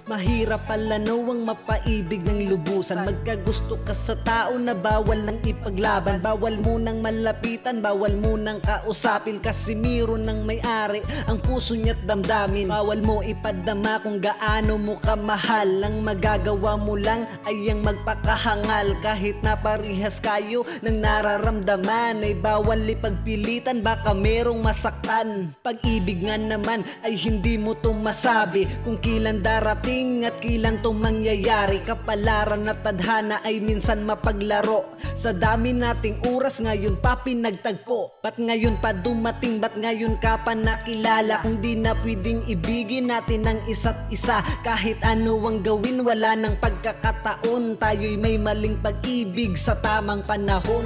Mahirap pala no ang mapaibig ng lubusan. Magkagusto ka sa tao na bawal nang ipaglaban. Bawal mo nang malapitan, bawal mo nang kausapin. Kasi meron ng may-ari ang puso niya't damdamin. Bawal mo ipadama kung gaano mo kamahal. Ang magagawa mo lang ay ang magpakahangal. Kahit na parihas kayo ng nararamdaman, ay bawal ipagpilitan, baka merong masaktan. Pag-ibig nga naman ay hindi mo to masabi kung kailan darating at kailan to mangyayari. Kapalaran at tadhana ay minsan mapaglaro. Sa dami nating oras ngayon pa pinagtagpo. Ba't ngayon pa dumating, ba't ngayon ka pa nakilala? Kung di na pwedeng ibigin natin ang isa't isa. Kahit ano ang gawin, wala nang pagkakataon. Tayo'y may maling pag-ibig sa tamang panahon.